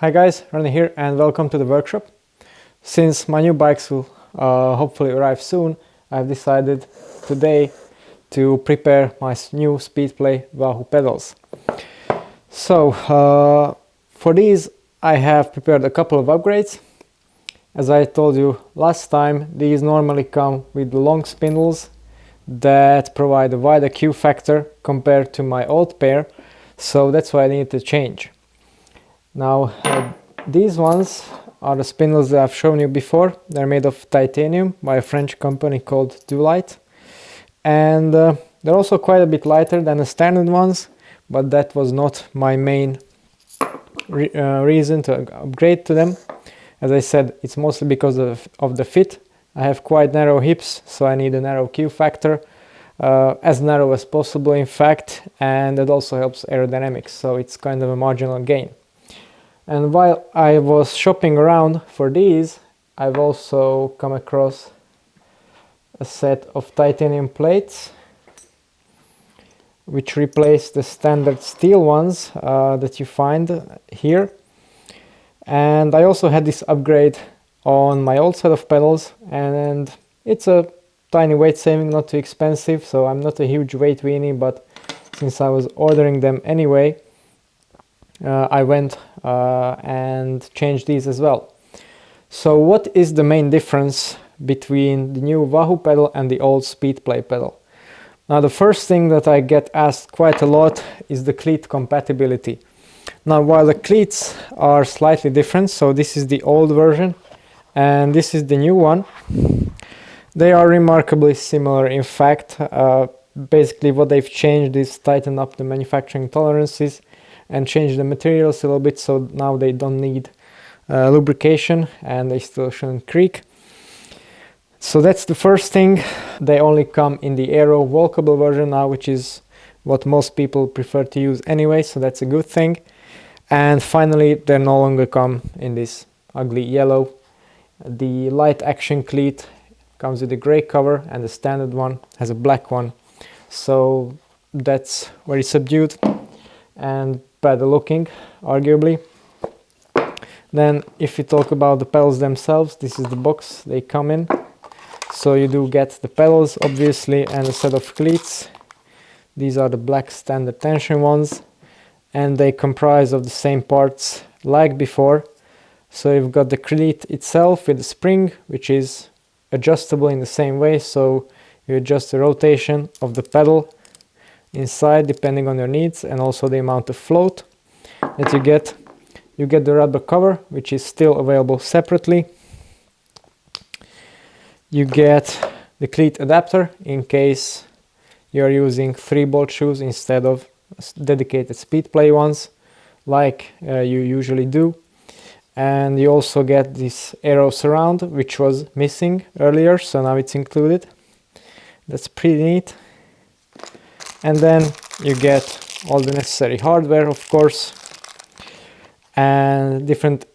Hi guys, Ronnie here and welcome to the workshop. Since my new bikes will hopefully arrive soon, I've decided today to prepare my new Speedplay Wahoo pedals. So for these I have prepared a couple of upgrades. As I told you last time, these normally come with long spindles that provide a wider Q factor compared to my old pair, so that's why I need to change. Now these ones are the spindles that I've shown you before. They're made of titanium by a French company called Dulight, and they're also quite a bit lighter than the standard ones, but that was not my main reason to upgrade to them. As I said, it's mostly because of the fit. I have quite narrow hips, so I need a narrow Q factor, as narrow as possible in fact, and that also helps aerodynamics, so it's kind of a marginal gain. And while I was shopping around for these, I've also come across a set of titanium plates which replace the standard steel ones that you find here. And I also had this upgrade on my old set of pedals, and it's a tiny weight saving, not too expensive, so I'm not a huge weight weenie, but since I was ordering them anyway, I went and changed these as well. So what is the main difference between the new Wahoo pedal and the old Speedplay pedal? Now the first thing that I get asked quite a lot is the cleat compatibility. Now while the cleats are slightly different, so this is the old version and this is the new one, they are remarkably similar in fact. Basically what they've changed is tighten up the manufacturing tolerances and change the materials a little bit, so now they don't need lubrication and they still shouldn't creak. So that's the first thing. They only come in the Aero walkable version now, which is what most people prefer to use anyway, so that's a good thing. And finally, they no longer come in this ugly yellow. The light action cleat comes with a grey cover and the standard one has a black one, so that's very subdued and better looking, arguably. Then if we talk about the pedals themselves, this is the box they come in. So you do get the pedals obviously and a set of cleats. These are the black standard tension ones and they comprise of the same parts like before. So you've got the cleat itself with the spring, which is adjustable in the same way, so you adjust the rotation of the pedal inside depending on your needs, and also the amount of float that you get. You get the rubber cover, which is still available separately. You get the cleat adapter in case you're using 3-bolt shoes instead of dedicated Speedplay ones like you usually do. And you also get this Aero surround, which was missing earlier, so now it's included. That's pretty neat. And then you get all the necessary hardware, of course, and different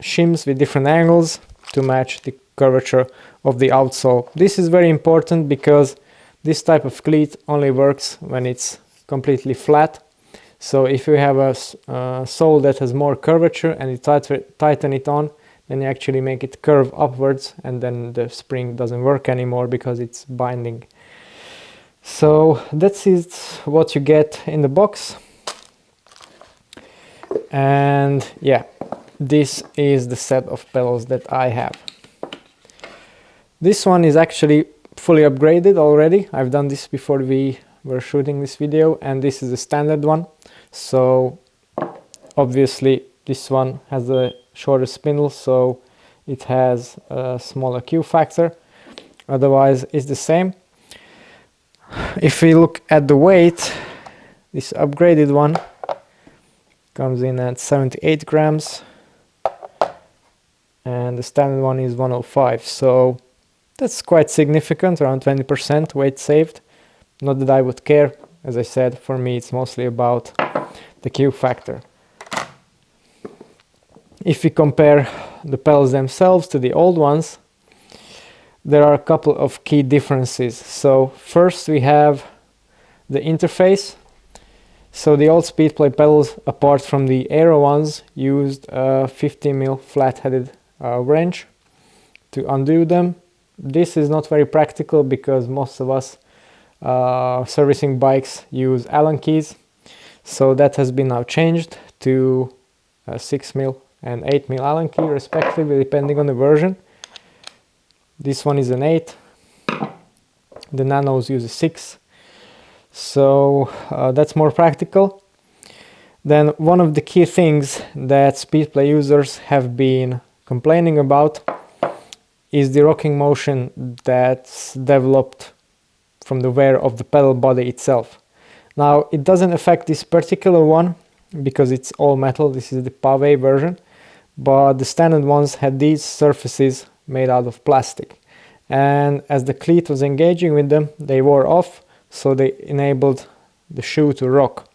shims with different angles to match the curvature of the outsole. This is very important because this type of cleat only works when it's completely flat. So if you have a sole that has more curvature and you tighten it on, then you actually make it curve upwards, and then the spring doesn't work anymore because it's binding. So that's it, what you get in the box. And yeah, this is the set of pedals that I have. This one is actually fully upgraded already. I've done this before we were shooting this video, and this is the standard one. So obviously this one has a shorter spindle, so it has a smaller Q factor. Otherwise it's the same. If we look at the weight, this upgraded one comes in at 78 grams and the standard one is 105, so that's quite significant, around 20% weight saved. Not that I would care, as I said, for me it's mostly about the Q factor. If we compare the pedals themselves to the old ones, there are a couple of key differences. So first we have the interface. So the old Speedplay pedals, apart from the Aero ones, used a 50mm flat-headed wrench to undo them. This is not very practical because most of us servicing bikes use Allen keys. So that has been now changed to 6mm and 8mm Allen key respectively, depending on the version. This one is an 8. The Nanos use a 6. So that's more practical. Then one of the key things that Speedplay users have been complaining about is the rocking motion that's developed from the wear of the pedal body itself. Now it doesn't affect this particular one because it's all metal. This is the Pave version, but the standard ones had these surfaces made out of plastic, and as the cleat was engaging with them, they wore off, so they enabled the shoe to rock.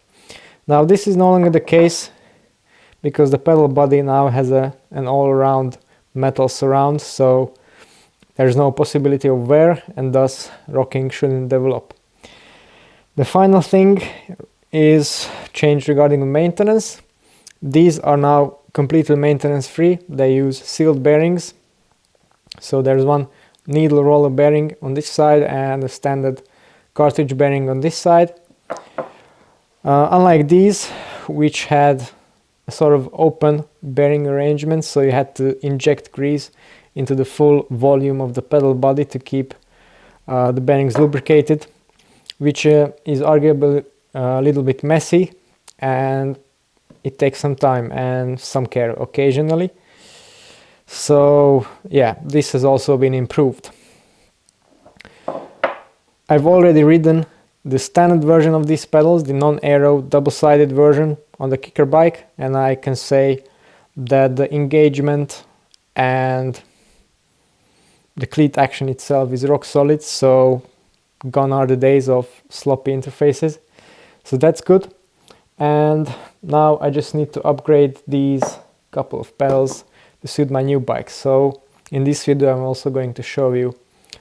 Now this is no longer the case because the pedal body now has an all-around metal surround, so there's no possibility of wear and thus rocking shouldn't develop. The final thing is change regarding the maintenance. These are now completely maintenance free. They use sealed bearings. So there's one needle roller bearing on this side and a standard cartridge bearing on this side. Unlike these, which had a sort of open bearing arrangement, so you had to inject grease into the full volume of the pedal body to keep the bearings lubricated, which is arguably a little bit messy and it takes some time and some care occasionally. So yeah, this has also been improved. I've already ridden the standard version of these pedals, the non-aero double-sided version on the kicker bike, and I can say that the engagement and the cleat action itself is rock solid, so gone are the days of sloppy interfaces. So that's good. And now I just need to upgrade these couple of pedals to suit my new bike. So in this video I'm also going to show you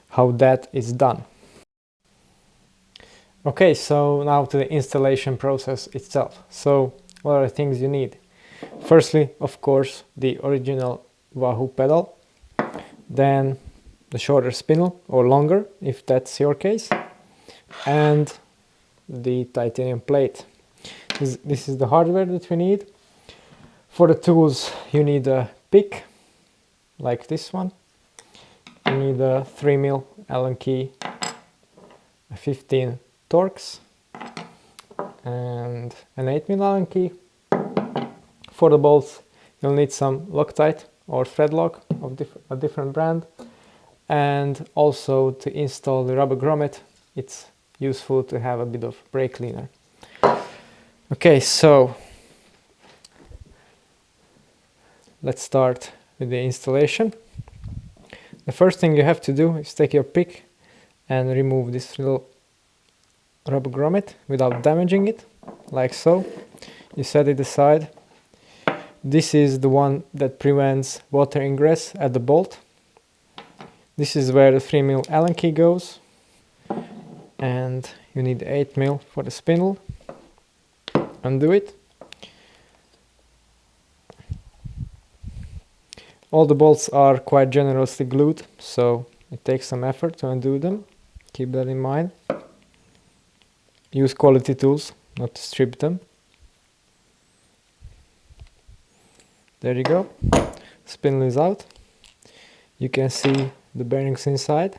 how that is done. Okay, so now to the installation process itself. So what are the things you need? Firstly, of course, the original Wahoo pedal, then the shorter spindle or longer if that's your case, and the titanium plate. This is the hardware that we need. For the tools you need a pick like this one, you need a 3mm Allen key, a 15 Torx and an 8mm Allen key. For the bolts you'll need some Loctite or thread lock of a different brand, and also to install the rubber grommet it's useful to have a bit of brake cleaner. Okay, so let's start with the installation. The first thing you have to do is take your pick and remove this little rubber grommet without damaging it, like so. You set it aside. This is the one that prevents water ingress at the bolt. This is where the 3mm Allen key goes, and you need 8mm for the spindle. Undo it. All the bolts are quite generously glued, so it takes some effort to undo them. Keep that in mind. Use quality tools, not to strip them. There you go. Spindle is out. You can see the bearings inside.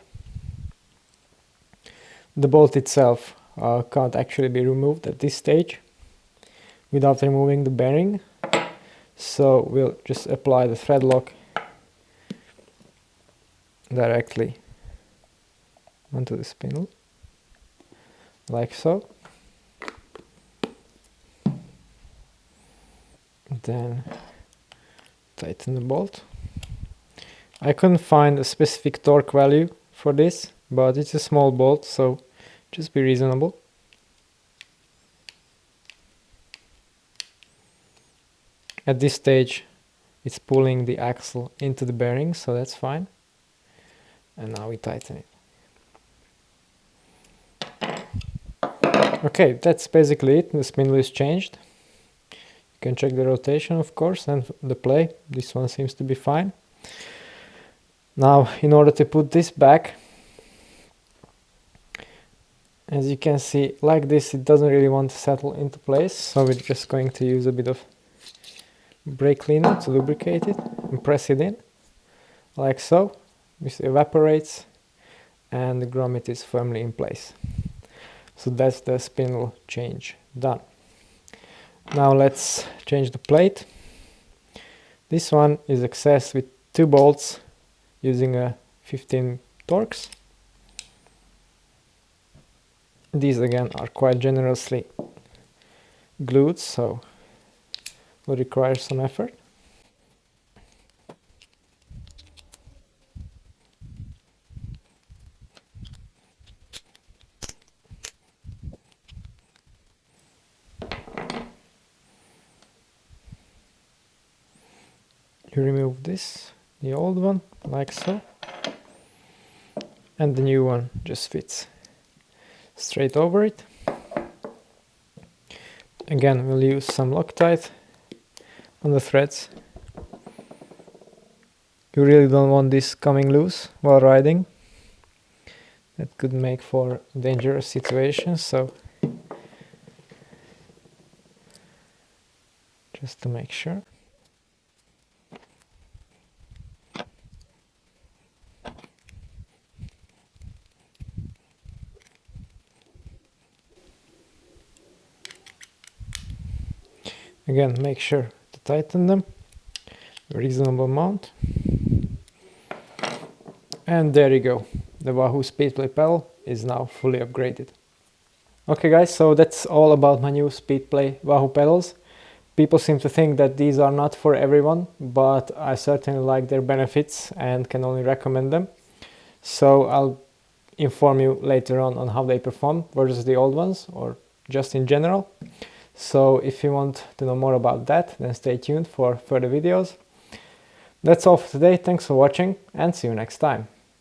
The bolt itself can't actually be removed at this stage without removing the bearing. So we'll just apply the thread lock directly onto the spindle, like so. Then tighten the bolt. I couldn't find a specific torque value for this, but it's a small bolt, so just be reasonable. At this stage it's pulling the axle into the bearing, so that's fine. And now we tighten it. Okay, that's basically it. The spindle is changed. You can check the rotation, of course, and the play. This one seems to be fine. Now, in order to put this back, as you can see, like this, it doesn't really want to settle into place, so we're just going to use a bit of brake cleaner to lubricate it and press it in, like so. This evaporates and the grommet is firmly in place. So that's the spindle change done. Now let's change the plate. This one is accessed with 2 bolts using a 15 Torx. These again are quite generously glued, so will require some effort. You remove this, the old one, like so, and the new one just fits straight over it. Again, we'll use some Loctite on the threads. You really don't want this coming loose while riding. That could make for dangerous situations, so just to make sure. Again, make sure to tighten them a reasonable amount. And there you go. The Wahoo Speedplay pedal is now fully upgraded. Okay guys, so that's all about my new Speedplay Wahoo pedals. People seem to think that these are not for everyone, but I certainly like their benefits and can only recommend them. So I'll inform you later on how they perform versus the old ones, or just in general. So if you want to know more about that, then stay tuned for further videos. That's all for today. Thanks for watching and see you next time.